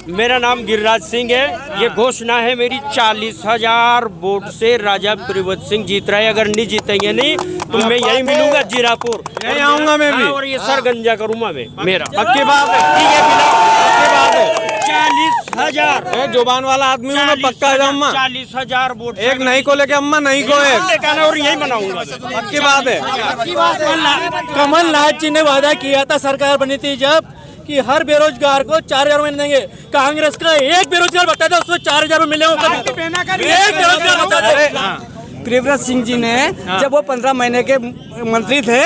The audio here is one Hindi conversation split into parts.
मेरा नाम गिरिराज सिंह है। ये घोषणा है मेरी 40,000 वोट से राजा प्रियव्रत सिंह जीत रहे। अगर नहीं जीतेंगे नहीं तो मैं यही मिलूंगा जीरापुर, यही आऊंगा मैं भी, और ये सरगंजा करूंगा मैं। मेरा पक्की बात है, पक्की बात है। 40,000 जुबान वाला आदमी हूँ मैं, पक्का है अम्मा। 40,000 वोट एक नहीं को लेके अम्मा नहीं को एक, और यही बनाऊंगा। पक्की बात है। कमलनाथ जी ने वादा किया था सरकार बनी थी जब कि हर बेरोजगार को 4,000 महीने देंगे। कांग्रेस का एक बेरोजगार बताया था, उसमें 4,000 मिले होगा। एक बेरोजगार बताया। प्रियव्रत सिंह जी ने जब वो 15 महीने के मंत्री थे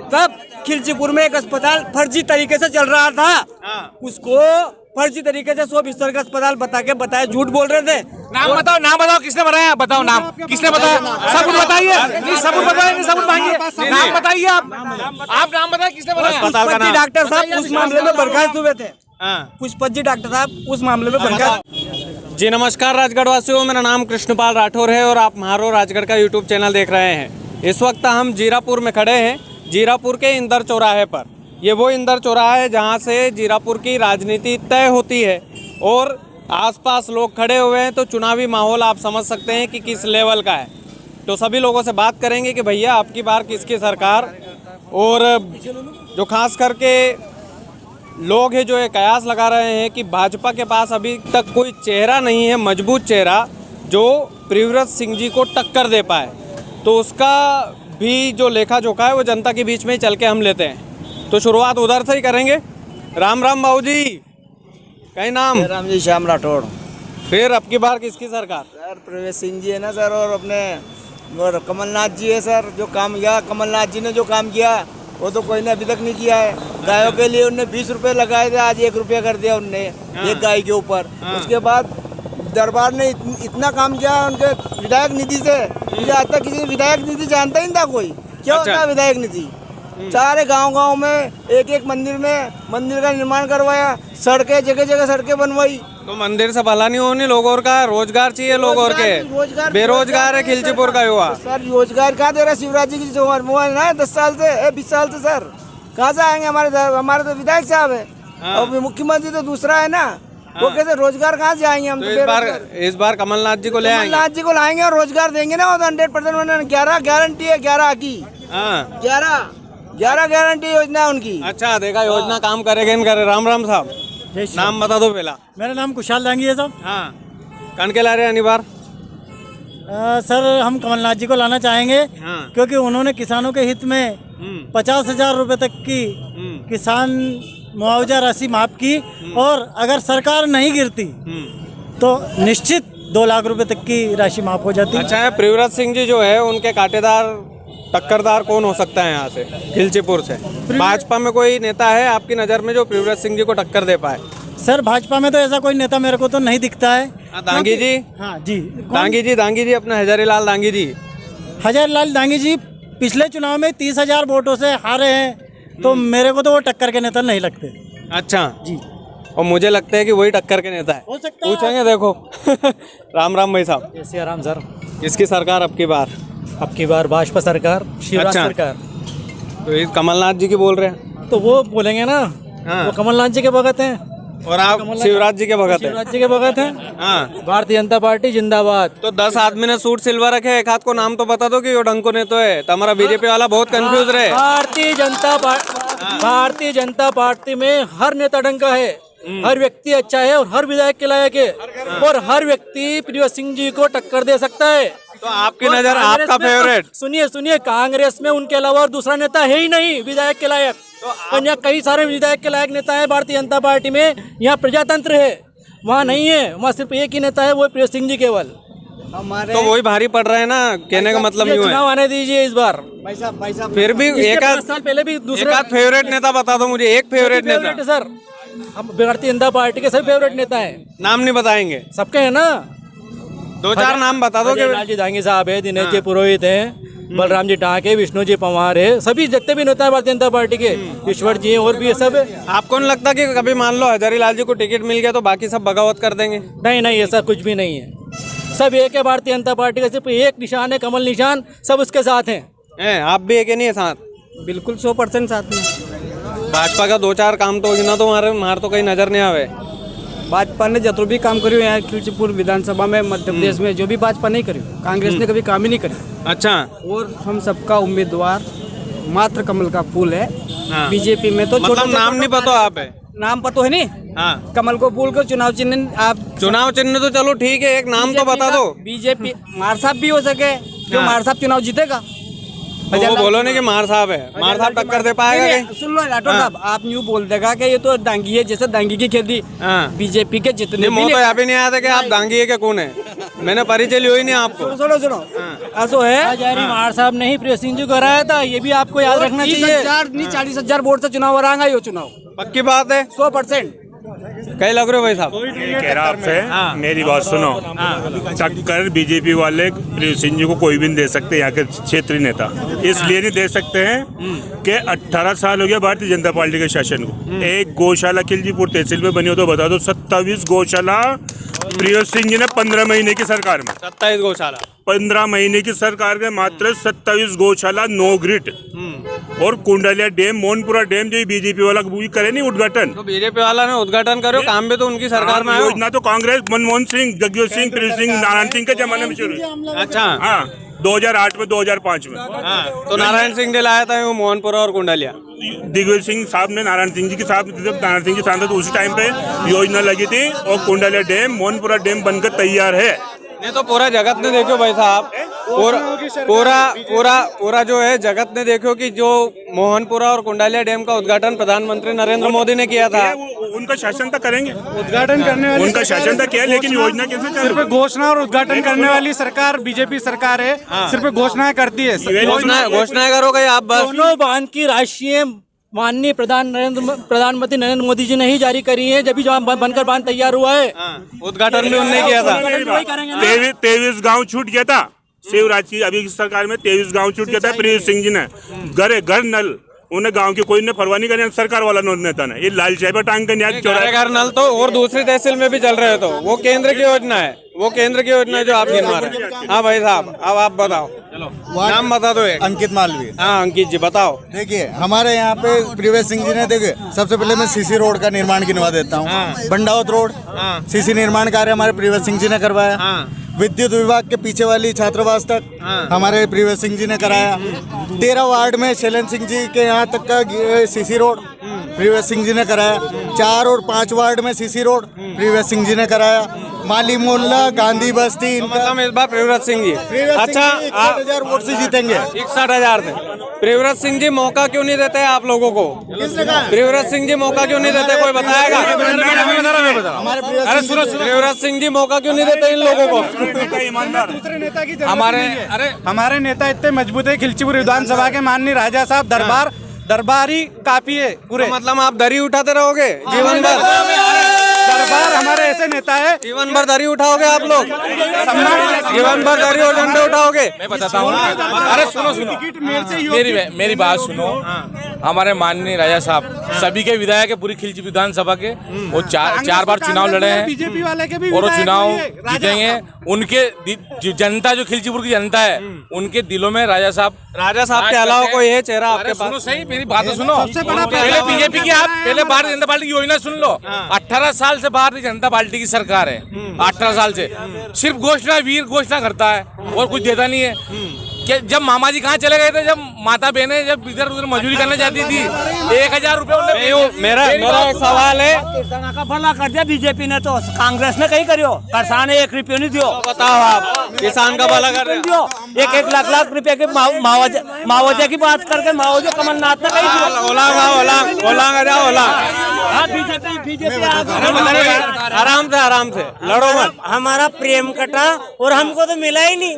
तब खिलचीपुर में एक अस्पताल फर्जी तरीके से चल रहा था, उसको फर्जी तरीके से 100 बिस्तर का अस्पताल बताया, झूठ बोल रहे थे। नाम बताओ किसने बताया, बताओ नाम किसने बताया, सबूत बताइए। नहीं सबूत बताइए, सबूत मांगिए, नाम बताइए। आप नाम बताइए किसने बताया। पुष्पत जी डॉक्टर साहब उस मामले में बर्खास्त हुए थे। पुष्पत जी डॉक्टर साहब उस मामले में बर्खास्त। जी नमस्कार राजगढ़ वासियों, मेरा नाम कृष्णपाल राठौर है और आप म्हारो राजगढ़ का यूट्यूब चैनल देख रहे हैं। इस वक्त हम जीरापुर में खड़े हैं, जीरापुर के इंदर चौराहे पर। ये वो इंदर चौराहा है जहाँ से जीरापुर की राजनीति तय होती है और आसपास लोग खड़े हुए हैं, तो चुनावी माहौल आप समझ सकते हैं कि किस लेवल का है। तो सभी लोगों से बात करेंगे कि भैया आपकी बार किसकी सरकार, और जो खास करके लोग हैं जो ये कयास लगा रहे हैं कि भाजपा के पास अभी तक कोई चेहरा नहीं है, मजबूत चेहरा जो प्रियव्रत सिंह जी को टक्कर दे पाए। तो उसका भी जो लेखा जोखा है वो जनता के बीच में ही चल के हम लेते हैं। तो शुरुआत उधर से ही करेंगे। राम राम बाबू जी, कहीं नाम? राम जी श्याम राठौड़। फिर अब की बार किसकी सरकार? सर प्रियव्रत सिंह जी है ना सर, और अपने और कमलनाथ जी है सर। जो काम किया कमलनाथ जी ने, जो काम किया वो तो कोई ने अभी तक नहीं किया है। गायों के लिए उनने 20 रुपए लगाए थे, आज 1 रुपया कर दिया उनने एक गाय के ऊपर। उसके बाद दरबार ने इतना काम किया उनके विधायक निधि से, मुझे आज तक किसी विधायक निधि जानता ही नहीं था कोई। क्या होता है विधायक निधि? सारे गांव में एक मंदिर में मंदिर का निर्माण करवाया, सड़कें जगह जगह सड़कें बनवाई। तो मंदिर से भला नहीं होने लोगों का, रोजगार चाहिए लोगों के। बेरोजगार है खिलचीपुर का युवा। सर रोजगार कहाँ दे रहा शिवराज जी की जो वो है ना 10 साल से 20 साल से सर, कहाँ से आएंगे? हमारे तो विधायक साहब है और मुख्यमंत्री तो दूसरा है ना, वो कैसे रोजगार कहाँ से आएंगे? हम तो इस बार कमलनाथ जी को ले आएंगे, कमलनाथ जी को लाएंगे और रोजगार देंगे ना। वो तो 100% 11 गारंटी है, 11 की 11 गारंटी योजना है उनकी। अच्छा देखा योजना काम करेगा इन करे। राम राम साहब, नाम बता दो पहला। मेरा नाम कुशाल दांगी है साहब। हाँ, कन के ला रहे हैं बार? सर हम कमलनाथ जी को लाना चाहेंगे क्योंकि उन्होंने किसानों के हित में 50,000 रुपए तक की किसान मुआवजा राशि माफ की, और अगर सरकार नहीं गिरती तो निश्चित 2 लाख रुपए तक की राशि माफ हो जाती। अच्छा, प्रियव्रत सिंह जी जो है उनके कांटेदार टक्करदार कौन हो सकता है यहाँ से खिलचीपुर से? भाजपा में कोई नेता है आपकी नज़र में जो प्रियव्रत सिंह जी को टक्कर दे पाए? सर भाजपा में तो ऐसा कोई नेता मेरे को तो नहीं दिखता है। दांगी जी? हाँ जी, दांगी जी अपना हजारीलाल दांगी जी। हजारीलाल दांगी जी पिछले चुनाव में 30,000 वोटों से हारे हैं, तो मेरे को तो वो टक्कर के नेता नहीं लगते। अच्छा जी, और मुझे लगता है कि वही टक्कर के नेता है। हो सकता है। पूछेंगे देखो। राम राम भाई साहब। जैसे आराम सर। किसकी सरकार अब की बार? अब की बार भाजपा सरकार, शिवराज अच्छा। सरकार। तो ये कमलनाथ जी की बोल रहे हैं, तो वो बोलेंगे ना। वो कमलनाथ जी के भगत हैं और आप शिवराज जी के भगत हैं। शिवराज जी के भगत हैं। हाँ, भारतीय जनता पार्टी जिंदाबाद। तो 10 आदमी ने सूट सिल्वर रखे, एक हाथ को नाम तो बता दो कि वो ढंग को नहीं तो है। तो हमारा बीजेपी वाला बहुत कंफ्यूज रहे। भारतीय जनता पार्टी में हर नेता ढंग का है, हर व्यक्ति अच्छा है और हर विधायक के लायक है, और हर व्यक्ति प्रियव्रत सिंह जी को टक्कर दे सकता है। तो आपकी नजर, आपका फेवरेट? सुनिए, कांग्रेस में उनके अलावा और दूसरा नेता है ही नहीं विधायक के लायक। और यहाँ कई सारे विधायक के लायक नेता है भारतीय जनता पार्टी में। यहाँ प्रजातंत्र है, वहाँ नहीं है। वहाँ सिर्फ एक ही नेता है, वो प्रियव्रत सिंह जी केवल। तो वही भारी पड़ रहे हैं ना, कहने का मतलब यूँ है। चुनाव आने दीजिए इस बार। पैसा फिर भी एक 5 साल पहले भी दूसरे फेवरेट नेता बता दो मुझे, एक फेवरेट नेता। सर हम भारतीय जनता पार्टी के सभी फेवरेट नेता हैं। नाम नहीं बताएंगे? सबके हैं ना। 2-4 नाम बता दो। लाल जी दांगी साहब है, दिनेश जी पुरोहित हैं, बलराम जी टाँके, विष्णु जी पंवार है, सभी जितने भी नेता है भारतीय जनता पार्टी के, ईश्वर जी हैं, और भी ये सब है। आपको नहीं लगता कि कभी मान लो हजारीलाल जी को टिकट मिल गया तो बाकी सब बगावत कर देंगे? नहीं, ऐसा कुछ भी नहीं है। सब एक है भारतीय जनता पार्टी का, सिर्फ एक निशान है, कमल निशान, सब उसके साथ हैं। आप भी एक नहीं है साथ? बिल्कुल 100% साथ में। भाजपा का 2-4 काम तो गिना तो मार तो कहीं नजर नहीं आवे। भाजपा ने जितना भी काम करियो यहाँ खिलचीपुर विधानसभा में मध्य प्रदेश में जो भी भाजपा नहीं करियो, कांग्रेस ने कभी काम ही नहीं करियो। अच्छा। और हम सबका उम्मीदवार मात्र कमल का फूल है। हाँ। बीजेपी में तो मतलब नाम नहीं पता आप है? नाम पता है नहीं। हाँ। कमल को फूल को चुनाव चिन्ह आप चुनाव चिन्ह तो चलो ठीक है, एक नाम तो बता दो। बीजेपी मार साहब भी हो सके, क्यों मार साहब चुनाव जीतेगा? तो वो बोलो नहीं कि मार साहब है, मार साहब टक्कर दे पाएगा नहीं, कहीं? सुन लो राठौर साहब, आप यूँ बोल देगा कि ये तो दांगी है, जैसे दांगी की खेती। हाँ। बीजेपी के जितने मुँह तो यहाँ भी नहीं आया था कि आप दांगी है क्या कौन है, मैंने परिचय लिया ही नहीं आपको। सुनो सुनो ऐसो है। मार साहब ने ही प्रेस सिंह जी को हराया था, ये भी आपको याद रखना चाहिए। 40,000 वोट से चुनाव हराएगा ये चुनाव, पक्की बात है। 100%। कहीं लग रहे हो भाई साहब? कह रहा आपसे, मेरी बात सुनो। टक्कर बीजेपी वाले प्रियंका सिंह जी को कोई भी नहीं दे सकते, यहाँ के क्षेत्रीय नेता इसलिए नहीं दे सकते हैं कि 18 साल हो गया भारतीय जनता पार्टी के शासन को। एक गौशाला खिलचीपुर तहसील में बनी हो तो बता दो, 27 गौशाला प्रियंका सिंह जी ने 15 महीने की सरकार में, 27 गौशाला 15 महीने की सरकार के मात्र 27 गौशाला, 9 ग्रिड और कुंडलिया डैम, मोहनपुरा डैम जो बीजेपी वाला करे नहीं उद्घाटन, तो बीजेपी वाला ने उद्घाटन करो, काम भी तो उनकी सरकार में है। योजना तो कांग्रेस मनमोहन सिंह, जगजीत सिंह, प्रिय सिंह, नारायण सिंह के जमाने में शुरू हुई। अच्छा। हाँ 2008 में, 2005 में। हाँ, तो नारायण सिंह ने लाया था वो मोहनपुरा और कुंडलिया। दिग्विजय सिंह साहब ने नारायण सिंह जी के साथ, जब नारायण सिंह जी सांसद उसी टाइम पे योजना लगी थी और कुंडलिया डैम, मोहनपुरा डैम बनकर तैयार है। नहीं तो पूरा जगत ने देखो भाई साहब, पूरा जो है जगत ने देखो कि जो मोहनपुरा और कुंडलिया डैम का उद्घाटन प्रधानमंत्री नरेंद्र मोदी ने किया था। उनका शासन तक करेंगे, उद्घाटन करने वाली उनका शासन तक किया, लेकिन योजना कैसे चल सिर्फ घोषणा और उद्घाटन करने वाली सरकार बीजेपी सरकार है। सिर्फ घोषणाएं करती है। घोषणाएं करो गई आप बस। दोनों बांध की राष्ट्रीय माननीय प्रधानमंत्री नरेंद्र मोदी जी ने ही जारी करी है, जब भी बनकर बांध तैयार हुआ है। उद्घाटन भी उन्होंने किया था। 23 गाँव छूट गया था शिवराज की अभी की सरकार में, 23 गाँव छूट गया था। प्रिय सिंह जी ने घर नल, उन्हें गांव के कोई ने परवाह नहीं करी, सरकार वाला नेता ने ये लाल चाय पर टांग कर घर नल तो और दूसरी तहसील में भी चल रहे हो, तो वो केंद्र की योजना है, वो केंद्र की योजना है जो आप गिनवा रहे हैं। हाँ भाई साहब, अब आप बताओ, नाम बता दो एक। अंकित मालवीय। हाँ अंकित जी बताओ। देखिए हमारे यहाँ पे प्रिय सिंह जी ने, देखिए सबसे पहले मैं सीसी रोड का निर्माण गिनवा देता हूँ। बंडावत रोड सीसी निर्माण कार्य हमारे प्रिय सिंह जी ने करवाया। विद्युत विभाग के पीछे वाली छात्रावास तक हमारे प्रिय सिंह जी ने कराया। 13 वार्ड में शैलेंद्र सिंह जी के यहाँ तक का सीसी रोड प्रिय सिंह जी ने कराया। 4 और 5 वार्ड में सीसी रोड प्रिय सिंह जी ने कराया। माली मोहल्ला, गांधी बस्ती, मतलब इस बार प्रियव्रत सिंह जी। अच्छा 61,000 वोट से जीतेंगे। 61,000 से। प्रियव्रत सिंह जी मौका क्यों नहीं देते आप लोगों को? प्रियव्रत सिंह जी मौका क्यों नहीं देते, कोई बताएगा? प्रियव्रत सिंह जी मौका क्यों नहीं देते इन लोगों को? दूसरे नेता की हमारे नेता इतने मजबूत है। खिलचीपुर विधानसभा के माननीय राजा साहब दरबारी काफी है पूरे। तो मतलब आप दरी उठाते रहोगे जीवन भर? दरबार हमारे ऐसे नेता है, जीवन भर दरी उठाओगे आप लोग? जीवन भर दरी और झंडे उठाओगे? मैं बताता हूँ। अरे सुनो मेरी बात सुनो। हमारे माननीय राजा साहब सभी के विधायक है, पूरी खिलची विधानसभा के, वो चार बार चुनाव लड़े हैं, बीजेपी वाले के भी और वो चुनाव जीतेंगे। उनके जनता जो खिलचीपुर की जनता है, उनके दिलों में राजा साहब के अलावा कोई है चेहरा आपके पास? सुनो सही, मेरी बात तो सुनो। सबसे बड़ा पहले बीजेपी की, आप पहले भारतीय जनता पार्टी की योजना सुन लो। 18 साल से भारतीय जनता पार्टी की सरकार है, 18 साल से सिर्फ घोषणा करता है और कुछ देता नहीं है। जब मामा जी कहाँ चले गए थे, जब माता बहनें जब इधर उधर मजदूरी करने जाती थी, 1,000 रुपए। मेरा एक सवाल है, किसान का भला कर दिया बीजेपी ने, तो कांग्रेस ने कहीं करियो, किसान 1 रुपये नहीं दियो। बताओ आप, किसान का भला कर दियो? 1 लाख रुपए के मुआवजे की बात करके मुआवजे कमलनाथ ने कहीं दियो। बीजेपी आराम से लड़ो मत। हमारा प्रेम कटा और हमको तो मिला ही नहीं।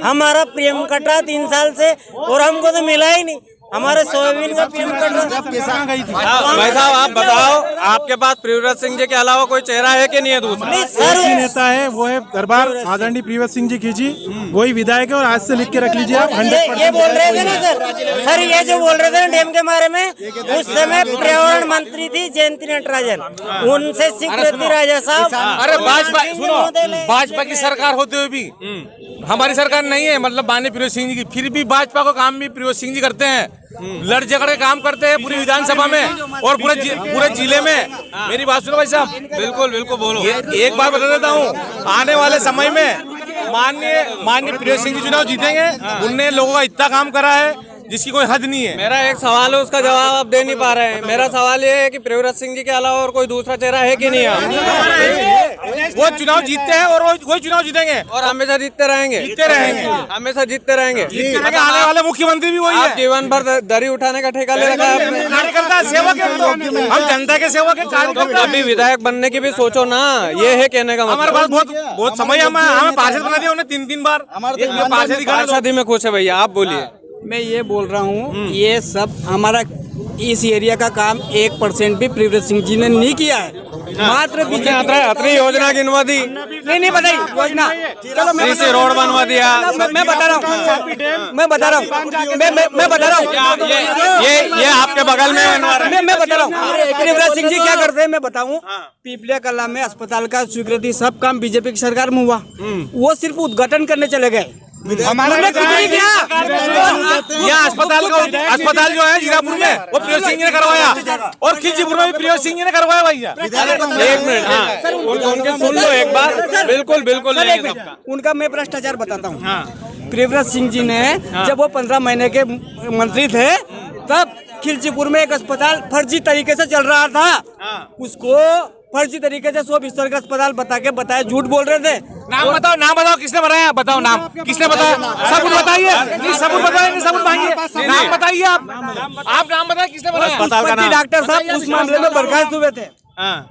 हमारा प्रेम कटा 3 साल से और हमको तो मिला ही नहीं। हमारे सोयाबीन का प्रेम कटा। भाई साहब आप बताओ, आपके पास प्रियव्रत सिंह जी के अलावा कोई चेहरा है कि नहीं है दूसरा? एक नेता है, वो है दरबार आदरणीय प्रियव्रत सिंह जी खींची, वही विधायक है और आज से लिख के रख लीजिए आप। 100% ये बोल रहे थे ना सर, ये जो बोल रहे थे ना डैम के बारे में, उस समय पर्यावरण मंत्री थी जयंती नटराजन, उनसे स्वीकृति राजा साहब। अरे भाजपा की सरकार होते हुए भी हमारी सरकार नहीं है, मतलब माननीय प्रिय सिंह जी की, फिर भी भाजपा को काम भी प्रिय सिंह जी करते हैं। लड़ झगड़ के काम करते हैं पूरी विधानसभा में और पूरे जिले में। मेरी बात सुनो भाई साहब। बिल्कुल बिल्कुल बोलो। एक बार बता देता हूँ, आने वाले समय में माननीय प्रिय सिंह जी चुनाव जीतेंगे। उनने लोगों का इतना काम करा है जिसकी कोई हद नहीं है। मेरा एक सवाल है, उसका जवाब आप दे नहीं पा रहे हैं। मेरा सवाल ये है कि प्रियव्रत सिंह जी के अलावा और कोई दूसरा चेहरा है कि नहीं है? वो चुनाव जीतते हैं और वही चुनाव जीतेंगे और हमेशा जीतते रहेंगे, हमेशा जीतते रहेंगे। आने वाले मुख्यमंत्री भी वही आप है। जीवन भर दरी उठाने का ठेका ले रखा है आपने। कार्यकर्ता सेवक है, हम जनता के सेवक है। तो कभी विधायक बनने की भी सोचो ना, ये है कहने का हमारे मतलब। पास बहुत समय है। हमें पार्षद बना दिया उन्हें 3 बार। पार्षद में खुश है भैया, आप बोलिए। मैं ये बोल रहा हूँ, ये सब हमारा इस एरिया का काम 1% भी प्रियव्रत सिंह जी ने नहीं किया है। मात्र अतरी योजना गिनवा दी, नहीं बताई योजना। चलो सीसी रोड बनवा दिया। मैं बता रहा हूँ, मैं बता रहा हूँ, ये आपके बगल में मैं बता रहा हूँ प्रियव्रत सिंह जी क्या करते हैं मैं बताऊँ। पीपलिया कला में अस्पताल का स्वीकृति सब काम बीजेपी की सरकार में हुआ, वो सिर्फ उद्घाटन करने चले गए। हमारे कुछ नहीं किया। यहाँ अस्पताल जो है जीरापुर में वो प्रिय सिंह जी ने करवाया और खिलचीपुर में भी प्रिय सिंह जी ने करवाया भैया। एक मिनट, हाँ उनके सुन लो एक बार। बिल्कुल बिल्कुल उनका मैं भ्रष्टाचार बताता हूँ। प्रियव्रत सिंह जी ने जब वो 15 महीने के मंत्री थे तब खिलचीपुर में एक अस्पताल फर्जी तरीके से चल रहा था, उसको फर्जी तरीके से 100 बिस्तर का अस्पताल बताया, झूठ बोल रहे थे। नाम बताओ किसने बनाया, बताओ नाम किसने बताया, सबूत बताइए। नहीं सबूत बताइए, सबूत मांगिए, नाम बताइए। आप नाम बताइए किसने बनाया। अस्पताल का नाम डॉक्टर साहब उस मामले में बर्खास्त हुए थे।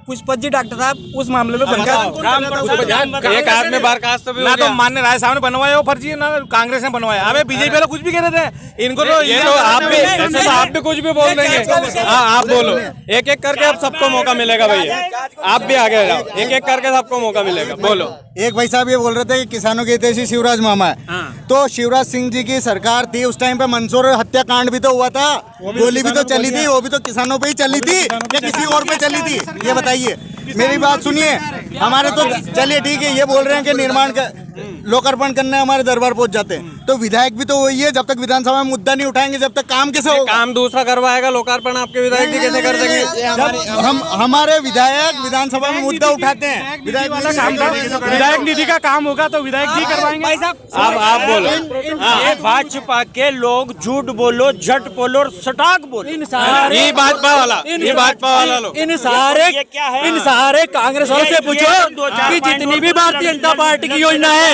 पुष्पत जी डॉक्टर साहब उस मामले में बर्खास्त। एक आदमी बर्खास्त भी ना तो माननीय राय साहब ने बनवाया वो फर्जी, ना कांग्रेस ने बनवाया। हमें बीजेपी वाले कुछ भी कह रहे थे, इनको तो ये तो आप भी कुछ भी बोल देंगे। हाँ आप बोलो, एक एक करके अब सबको मौका मिलेगा भैया, आप भी आगे जाओ, एक एक करके सबको मौका मिलेगा। बोलो। एक भाई साहब ये बोल रहे थे कि किसानों के हितैषी शिवराज मामा है, तो शिवराज सिंह जी की सरकार थी उस टाइम पे मंसूर हत्याकांड भी तो हुआ था, गोली भी तो चली थी, वो भी तो किसानों पे ही चली थी या किसी और पे चली थी, ये बताइए। मेरी बात सुनिए। हमारे तो चलिए ठीक है, ये बोल रहे हैं कि निर्माण का लोकार्पण करने हमारे दरबार पहुंच जाते हैं, तो विधायक भी तो वही है, जब तक विधानसभा में मुद्दा नहीं उठाएंगे जब तक काम कैसे होगा। काम दूसरा करवाएगा, लोकार्पण आपके विधायक जी कैसे कर देंगे। हम हमारे विधायक विधानसभा में मुद्दा उठाते हैं, विधायक निधि का काम होगा तो विधायक जी करवाएंगे। आप बोलो। ये भाजपा के लोग झूठ बोलो, झट बोलो और सटाक बोलो। ये भाजपा वाला लोग इन सारे कांग्रेस वालों से पूछो कि जितनी भी भारतीय जनता पार्टी की योजना है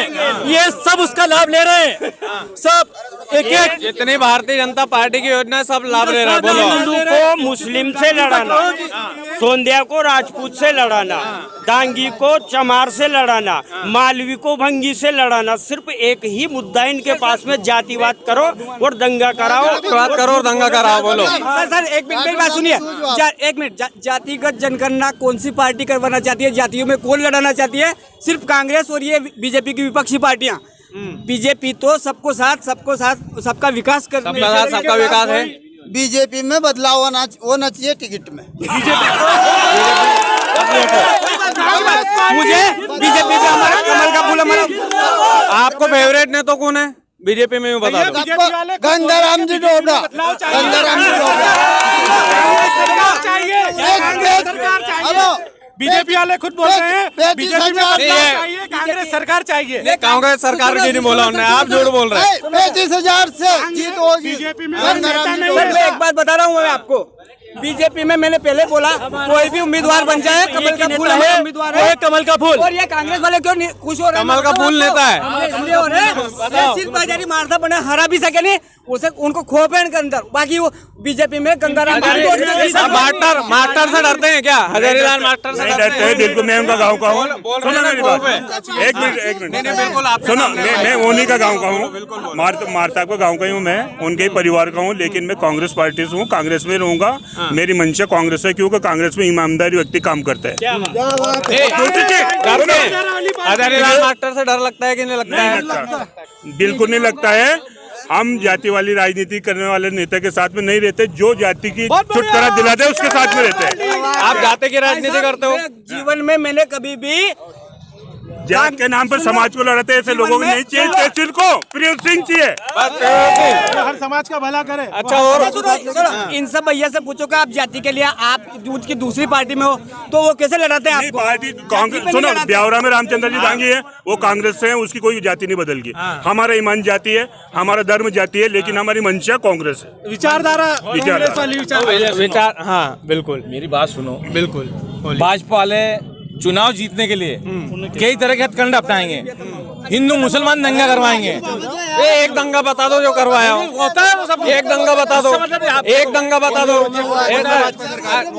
ये सब उसका लाभ ले रहे हैं, सब एक जितनी भारतीय जनता पार्टी की योजना है सब लाभ ले रहा है। बोलो। हिंदू को मुस्लिम से लड़ाना, सोंदिया को राजपूत से लड़ाना, डांगी को चमार से लड़ाना, मालवी को भंगी से लड़ाना, सिर्फ एक ही मुद्दा इनके पास में, जातिवाद करो और दंगा कराओ, बात करो और दंगा कराओ। बोलो। सर एक मिनट मेरी बात सुनिए। एक मिनट, जातिगत जनगणना कौन सी पार्टी करवाना चाहती है, जातियों में कौन लड़ाना चाहती है? सिर्फ कांग्रेस और ये बीजेपी की विपक्षी पार्टियां। बीजेपी तो सबको साथ सबका विकास कर सबका विकास है। बीजेपी में बदलाव होना चाहिए टिकट में। मुझे बीजेपी में हमारा कमल का फूल हमारा। आपको फेवरेट ने तो कौन है बीजेपी में? बता दो। गंगाराम जी डोडा, गंगाराम जी डोडा। बीजेपी वाले खुद बोल रहे हैं बीजेपी में चाहिए, कांग्रेस सरकार चाहिए। कांग्रेस सरकार की नहीं बोला उन्होंने, आप झूठ बोल रहे हैं। 35,000 से जीत होगी बीजेपी में। मैं एक बात बता रहा हूँ मैं आपको, बीजेपी में मैंने पहले बोला कोई भी उम्मीदवार बन जाए, कमल का फूल है, उम्मीदवार है कमल का फूल। और ये कांग्रेस वाले क्यों नहीं खुश हो रहे हैं? कमल का फूल नेता है, सिर्फ बाजारी मारता बने, हरा भी सके नहीं उसे, उनको खोपे के अंदर। बाकी वो बीजेपी में गंगाराम मास्टर से डरते हैं क्या? हजारीलाल मास्टर से डरते हैं? बिल्कुल, मैं उनका गाँव का हूँ। सुनो मेरी बात, एक मिनट बिल्कुल आप सुनो। मैं उन्हीं का गाँव का हूँ, मारता का गाँव का ही हूँ, मैं उनके ही परिवार का हूँ, लेकिन मैं कांग्रेस पार्टी से हूँ, कांग्रेस में रहूंगा। मेरी मंशा कांग्रेस है, क्योंकि कांग्रेस में ईमानदारी व्यक्ति काम करता है। हजारीलाल मास्टर से डर लगता है कि नहीं लगता है? बिल्कुल नहीं लगता है। हम जाति वाली राजनीति करने वाले नेता के साथ में नहीं रहते, जो जाति की छुटकारा दिलाते हैं उसके साथ में रहते हैं। आप जाति की राजनीति करते हो? जीवन में मैंने कभी भी जात के नाम पर समाज को लड़ाते हैं, ऐसे लोगों को नहीं चाहिए। तहसील को प्रिय सिंह चाहिए, हर समाज का भला करे। अच्छा, और सुनो, इन सब भैया से पूछो कि आप जाति के लिए आप की दूसरी पार्टी में हो तो वो कैसे लड़ाते हैं आपको? पार्टी कांग्रेस, सुनो, ब्यावरा में रामचंद्र जी दांगी है, वो कांग्रेस से है, उसकी कोई जाति नहीं बदल गई। हमारा ईमान जाति है, हमारा धर्म जाति है, लेकिन हमारी मंशा कांग्रेस है। विचारधारा विचार, हाँ बिल्कुल। मेरी बात सुनो, बिल्कुल। भाजपा वाले चुनाव जीतने के लिए कई तरह के हथकंडे अपनाएंगे। हिंदू मुसलमान दंगा करवाएंगे। ये एक दंगा बता दो जो करवाया हो। होता है वो सब। एक दंगा बता दो, एक दंगा बता दो।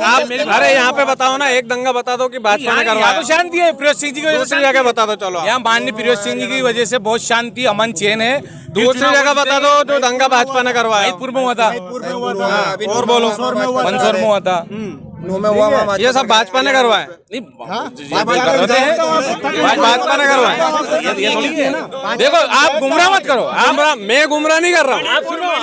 आप अरे यहाँ पे बताओ ना, एक दंगा बता दो कि भाजपा ने करवाया। तो शांति है, फिरोज सिंह जी की वजह दूसरी से जगह बता दो। चलो यहाँ माननीय फिरोज सिंह जी की वजह से बहुत शांति, अमन, चैन है। दूसरी जगह बता दो जो दंगा भाजपा ने करवाया। पूर्व में हुआ था, और बोलो। मंदसौर में हुआ था। ये सब भाजपा ने करवाया। भाजपा ने करवाया। देखो, आप गुमराह मत करो। मैं गुमराह नहीं कर रहा हूँ,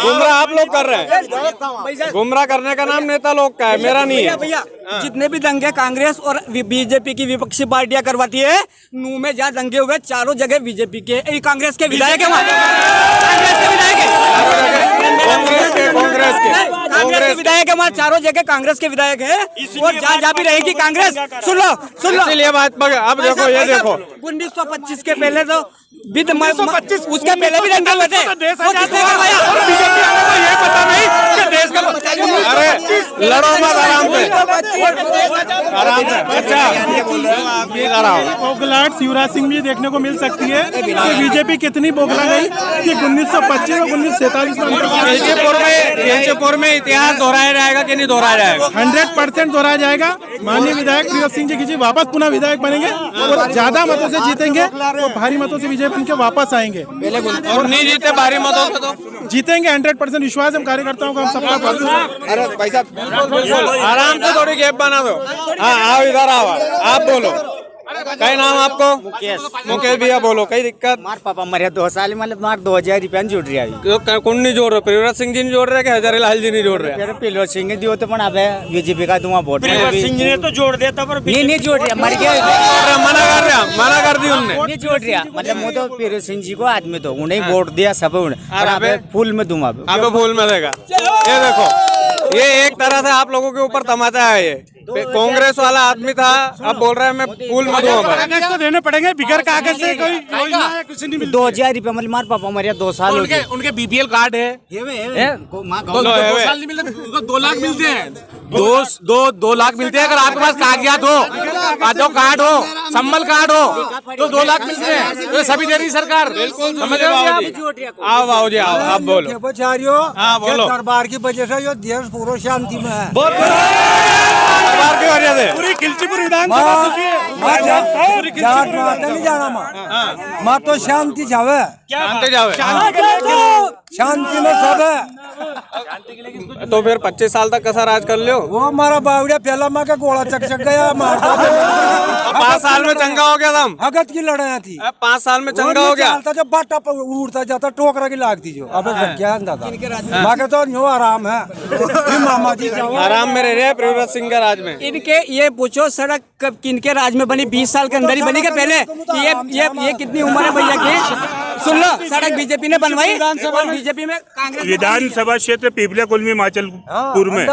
गुमराह आप लोग कर रहे हैं। गुमराह करने का नाम नेता लोग का है, मेरा नहीं है। भैया जितने भी दंगे कांग्रेस और बीजेपी की विपक्षी पार्टियां करवाती है, नू में जहाँ दंगे हुए चारों जगह बीजेपी के, कांग्रेस के विधायक है वहाँ। कांग्रेस के विधायक है वहाँ, चारों जगह कांग्रेस के विधायक है। और जहाँ भी रहेगी कांग्रेस। सुन लो इसलिए भाजपा, अब देखो, ये देखो 1925 के पहले तो उसके पहले भी दंगे हुए थे। ये पता नहीं कि देश का, अरे लड़ो मत, आराम से। अच्छा, बोगलाहट शिवराज सिंह भी देखने को मिल सकती है कि बीजेपी कितनी बोगला गई कि 1925 और 1947 में केशवपुर में इतिहास दोहराया जाएगा कि नहीं दोहराया जाएगा? 100% दोहराया जाएगा। माननीय विधायक प्रिय सिंह जी की वापस पुनः विधायक बनेंगे और ज्यादा मतों से जीतेंगे और भारी मतों से विजय बन के वापस आएंगे। और नहीं जीते भारी मतों से तो जीतेंगे, 100% विश्वास हम कार्यकर्ताओं का, हम सबका। अरे पैसा आराम से थोड़ी गैप बना दो। हाँ, आओ इधर आओ, आप बोलो। कई नाम आपको? मुकेश भैया बोलो, कई दिक्कत? मार पापा मरे 2 साल मतलब मार 2000 रुपया जोड़ रहा है। कौन नहीं जोड़ रहे? प्रियव्रत सिंह जी नहीं जोड़ रहे कि हजारीलाल जी नहीं जोड़ रहे? प्रियव्रत सिंह जी होते बीजेपी का तुम वोट सिंह जी ने तो जोड़ दिया था, पर नहीं जोड़ रहा, मर गया। मना कर दी उनने। नहीं जोड़ रहा, मतलब वो तो प्रियव्रत सिंह जी को आदमी तो उन्हें वोट दिया सब। फूल में तुम अब फूल में देगा। ये देखो, ये एक तरह से आप लोगों के ऊपर तमाचा है। ये कांग्रेस वाला आदमी था, अब बोल रहा है मैं फूल में दूंगा। कागज तो देने पड़ेंगे, बिगर कागज से कोई योजना है कुछ नहीं मिलता। 2000 रुपया मतलब मार पापा मरे 2 साल हो गए। उनके बीपीएल कार्ड है, 2 साल नहीं मिलते, उनको 2 लाख मिलते हैं। 2 लाख मिलते हैं। अगर आपके पास कागजात हो, आधार कार्ड हो, संबल कार्ड हो तो 2 लाख मिलते हैं। तो सभी दे रही सरकार। बिल्कुल समझ रहे हो आप? आओ आओ जी, आओ आप बोलो। हाँ बोलो। दरबार की वजह से ये देश पूरा शांति में है। दरबार की वजह से पूरी खिलचीपुर विधानसभा नहीं जाना माँ तो शांति जावे, शांति जावे। शांति में सब है। तो फिर 25 साल तक कैसा राज कर लियो? वो हमारा बावड़िया पहला माँ का गोला चक गया। 5 साल में चंगा हो गया तुम? भगत की लड़ाई थी। 5 साल में चंगा हो गया? जब बाटा उड़ता जाता टोकरा की लागती जो। अब क्या अंदाजा माँ के तो न्यू आराम है। मामा जी आराम में रह रहे हैं प्रियव्रत सिंह के राज में। इनके ये पूछो सड़क कब किनके राज में बनी? 20 साल के अंदर ही बनी के पहले? ये कितनी उम्र है भैया की? सुन लो, सड़क बीजेपी ने बनवाई, बीजेपी में कांग्रेस। विधानसभा क्षेत्र पीपलिया कॉलोनी हिमाचलपुर में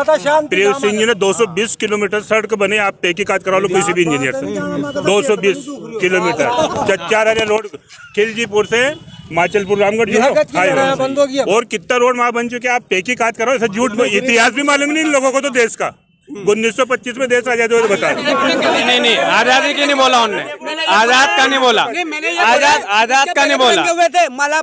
प्रिय सिंह जी ने 220 किलोमीटर सड़क बने। आप तहकीकात करा लो किसी भी इंजीनियर से। 220 किलोमीटर 4 रोड खिलजीपुर से हिमाचलपुर रामगढ़ जो और कितना रोड वहाँ बन चुके। आप तहकीकात करो, ऐसा झूठ में इतिहास भी मालूम नहीं इन लोगों को तो देश का। 1925 में देश आजाद हुआ, बता। नहीं आजादी की नहीं बोला उनने, आजाद का नहीं बोला, आजाद का नहीं बोला। हुए थे मला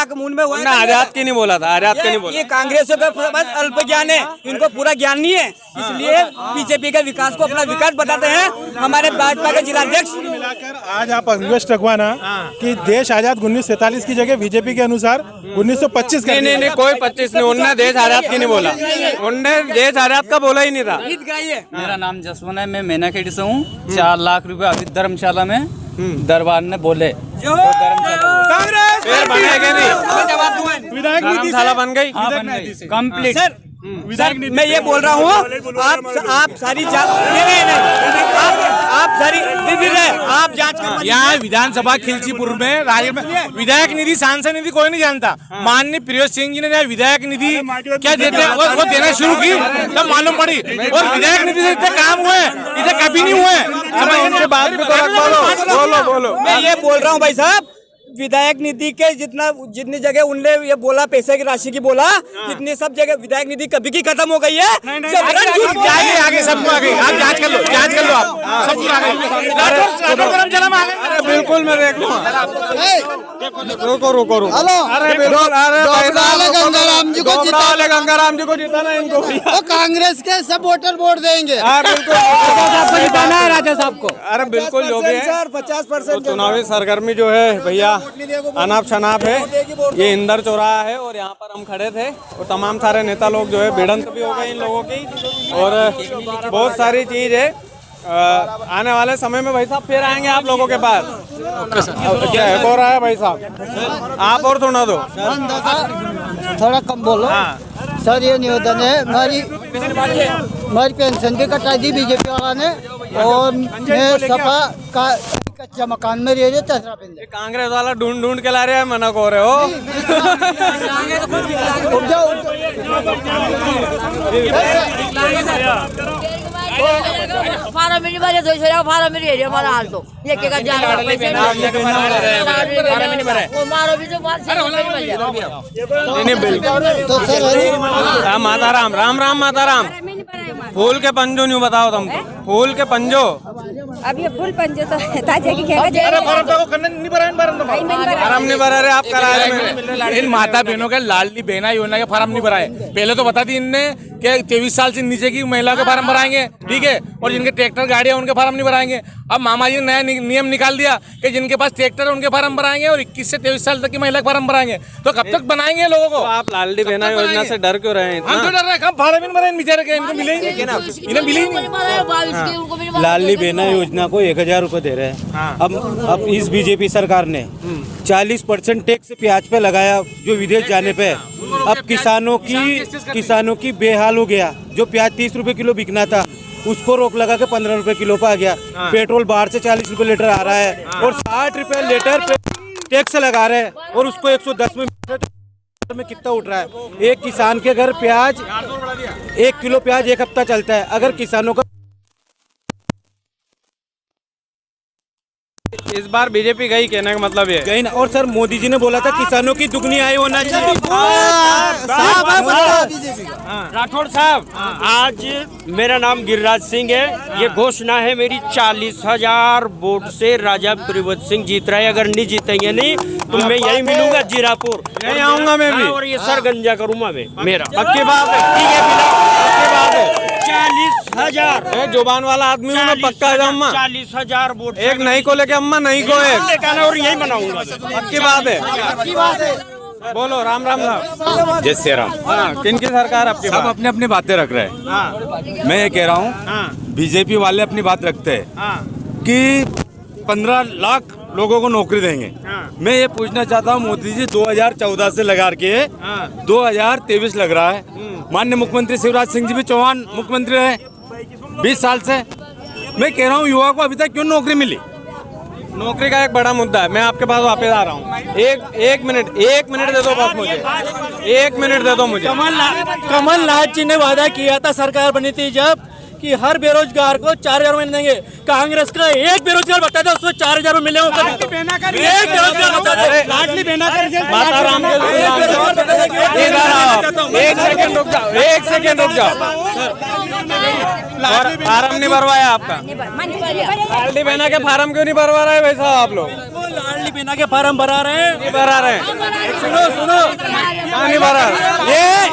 के मुंह में हुआ, आजाद की नहीं बोला था, आजाद का नहीं बोला। ये कांग्रेसियों का बस अल्प ज्ञान है, इनको पूरा ज्ञान नहीं है, इसलिए बीजेपी के विकास को अपना विकास बताते हैं। हमारे भाजपा के जिलाध्यक्ष मिलाकर आज आप रिक्वेस्ट रखवाना कि देश आजाद 1947 की जगह बीजेपी के अनुसार 1925 का। नहीं कोई 25 नहीं, उनने देश आजाद की नहीं बोला, उनने देश आजाद का बोला ही नहीं था। मेरा नाम जसवंत है, मैं मैनाखेड़ी से हूँ। 4 लाख रुपए अभी धर्मशाला में दरबार ने बोले। फिर बनेगा नहीं, धर्मशाला बन गई कंप्लीट। सर मैं ये बोल रहा हूँ, आप सारी आप सारी आप जांच कर यहाँ विधानसभा खिलचीपुर में विधायक निधि सांसद निधि कोई नहीं जानता। माननीय प्रिय सिंह जी ने विधायक निधि क्या देते हैं वो देना शुरू की तब मालूम पड़ी। और विधायक निधि से इतने काम हुए इतने कभी नहीं हुए। बात भी तो बोलो। मैं ये बोल रहा हूँ भाई साहब, विधायक निधि के जितनी जगह उनने ये बोला पैसे की राशि की बोला, इतनी सब जगह विधायक निधि कभी की खत्म हो गई है। आगे सबको आगे आप जांच कर लो आप सबको आगे। बिल्कुल मैं देख लूँगा। रुको हेलो अरे बिल्कुल गंगाराम जी को गंगाराम जी को जिताना इनको वो कांग्रेस के सब वोटर वोट देंगे। बिल्कुल जिताना है राजा साहब को। अरे बिल्कुल जो भी है 50% चुनावी सरगर्मी जो है भैया अनाप शनाप है। ये इंदर चौराहा है और यहाँ पर हम खड़े थे और तमाम सारे नेता लोग जो है भिड़ंत भी हो गए इन लोगों की और बहुत सारी चीज है। आने वाले समय में भाई साहब फिर आएंगे आप लोगों के पास। क्या है हो रहा है भाई साहब, आप और सुना दो। थोड़ा कम बोलो। सर ये निवेदन है, हमारी पेंशन की कटाई दी बीजेपी वाला ने और मैं सपा का कच्चा मकान में रह रहे तेसरा पिंड। कांग्रेस वाला ढूंढ के ला रहे हैं, मना को रहे हो। फार्म नहीं भरे तो फार्म नहीं है हमारा हाल तो ये क्या जा रहा है वो मारो भी तो बात तो सर माता राम राम राम माता राम। फूल के पंजो नहीं बताओ तुमको, फूल के पंजो। अब ये फूल पंजो तो ताजे की फार्म नहीं भरा रहे आप करा। इन माता बहनों के लाडली बहना योजना के फार्म नहीं भराए। पहले तो बता दी इनने कि 23 साल से नीचे की महिला के फार्म भराएंगे, ठीक है, और जिनके ट्रैक्टर गाड़ियां उनके फार्म नहीं भराएंगे। अब मामा जी ने नया नियम निकाल दिया कि जिनके पास ट्रैक्टर है उनके फार्म भराएंगे और 21 से 23 साल तक की महिला के फार्म भराएंगे। तो कब तक बनाएंगे लोगों को? आप लाडली बहना योजना से डर क्यों रहे हैं? हम क्यों डर रहे हैं? कब फार्म नहीं भराए बेचारे के? इनको मिलेंगे इन्हें मिलेंगे। लाडली बहना योजना को 1000 रुपए दे रहे हैं। अब इस बीजेपी सरकार ने 40% टैक्स प्याज पे लगाया जो विदेश जाने पे। अब किसानों की बेहाल हो गया। जो प्याज 30 रुपए किलो बिकना था उसको रोक लगा के 15 रुपए किलो पे आ गया। पेट्रोल बाहर से 40 रुपए लीटर आ रहा है और 60 रुपए लीटर टैक्स लगा रहे हैं और उसको 110 में कितना उठ रहा है? एक किसान के घर प्याज 1 किलो प्याज 1 हफ्ता चलता है। अगर किसानों का इस बार बीजेपी गई, कहने का मतलब ये गई ना। और सर मोदी जी ने बोला था किसानों की दुगनी आय होना चाहिए। राठौड़ साहब, आज मेरा नाम गिरिराज सिंह है। ये घोषणा है मेरी 40,000 वोट से राजा प्रियव्रत सिंह जीत रहे। अगर नहीं जीतेंगे नहीं तो मैं यही मिलूंगा जीरापुर, यही आऊंगा मैं भी और ये सर गंजा करूंगा मैं। मेरा पक्की बात है, ठीक है, पक्की बात है। 40,000 जुबान वाला आदमी हूँ मैं, पक्का है अम्मा। 40,000 वोट एक नहीं को लेके अम्मा नहीं को एक और यही बनाऊंगा। पक्की बात है। बोलो राम राम साहब। जय श्री राम। किन की सरकार आपकी? सब अपनी अपनी बातें रख रहे हैं। मैं ये कह रहा हूँ बीजेपी वाले अपनी बात रखते हैं कि 15 लाख लोगों को नौकरी देंगे। मैं ये पूछना चाहता हूँ मोदी जी 2014 से लगा के 2023 लग रहा है। माननीय मुख्यमंत्री शिवराज सिंह जी भी चौहान मुख्यमंत्री रहे 20 साल से। मैं कह रहा हूँ युवा को अभी तक क्यों नौकरी मिली? नौकरी का एक बड़ा मुद्दा है। मैं आपके पास वापस आ रहा हूँ। एक मिनट दे दो बस मुझे, 1 मिनट दे दो मुझे। कमलनाथ जी ने वादा किया था सरकार बनी थी जब कि हर बेरोजगार को 4,000 रुपए देंगे। कांग्रेस का एक बेरोजगार बता दो उसको 4,000 रुपए मिले। एक बेरोजगार बता दो। लाडली बहना माता राम एक सेकंड रुक जाओ। फार्म नहीं भरवाया आपका? लाडली बहना के फार्म क्यों नहीं भरवा रहे भाई साहब आप लोग? लाडली बहना के फार्म भरा रहे हैं। नहीं भरा रहे। सुनो नहीं भरा। ये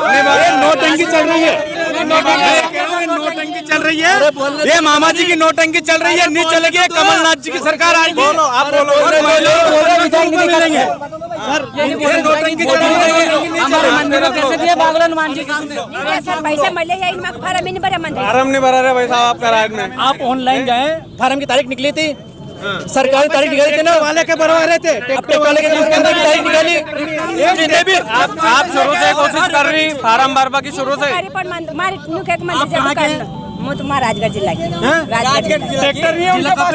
नोटंकी चल रही है। नोटंकी चल रही है। ये मामा जी की नोटंकी चल रही है। नहीं चलेगी कमलनाथ जी की सरकार आएगी। बोलो आप बोलो। मिलेंगे सर, नोटंकी चल रही है। फार्म नहीं भरा रहे भाई साहब आपका राज में। आप ऑनलाइन गए, फार्म की तारीख निकली थी, सरकारी तारीख निकाली थी ना, वाले के भरवा रहे थे। वाले के तारीख निकाली भी। आप शुरू से कोशिश कर रही फार्म भरवा की? शुरू से मैं तुम्हारा राजगढ़ जिला की राजगढ़ ट्रैक्टर नहीं है उनके पास,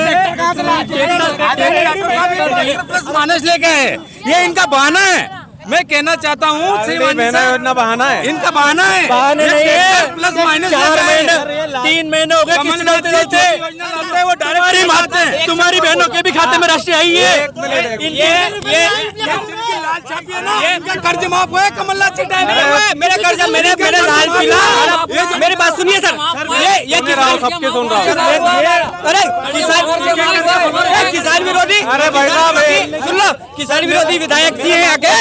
ट्रैक्टर प्लस माइनस लेके है, ये इनका बहाना है। मैं कहना चाहता हूँ योजना बहाना है, इनका बहाना है, बहाने नहीं है। प्लस माइनस 4 महीने 3 महीने हो गए किसी ने वो डायरेक्ट मारते हैं। तुम्हारी बहनों के भी खाते में राशि आई है। इनका कर्ज माफ हुआ है कमलनाथ के टाइम में। मेरे कर्ज मेरे लाल किला, मेरी बात सुनिए सर, ये सबके सुन रहा हूँ। अरे किसान विरोधी, अरे भाई साहब सुन लो, किसान विरोधी विधायक जी हैं आगे,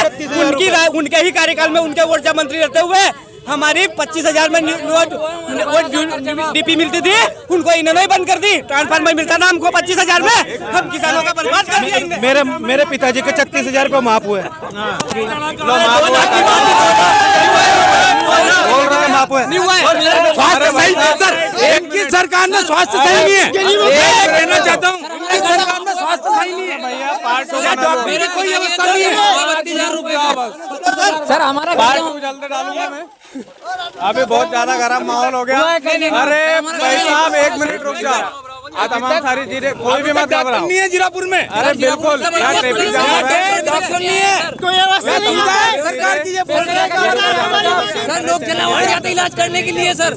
उनके ही कार्यकाल में उनके ऊर्जा मंत्री रहते हुए हमारी 25,000 में डीपी मिलती थी, उनको इन्होंने ही बंद कर दी। ट्रांसफार्मर मिलता ना हमको 25,000 में, हम किसानों का बर्बाद कर दिया। मेरे पिताजी के 36,000 रुपये माफ हुए। स्वास्थ्य सही नहीं सर, इनकी सरकार में स्वास्थ्य सही नहीं है। कहना चाहता हूँ इनकी सरकार में स्वास्थ्य सही नहीं है भैया, मेरी कोई व्यवस्था नहीं है सर। हमारा जल्दी डालूंगा मैं, अभी बहुत ज्यादा गर्म माहौल हो गया। अरे भाई साहब 1 मिनट रुक जाओ, आज तमाम सारी चीजें कोई भी मत घबराओ। नहीं है जीरापुर में, अरे बिल्कुल यहाँ ट्रैफिक जाम है, डॉक्टर नहीं है, कोई व्यवस्था नहीं है सरकार की। ये बोल रहे हैं सर लोग चला जाते इलाज करने के लिए सर।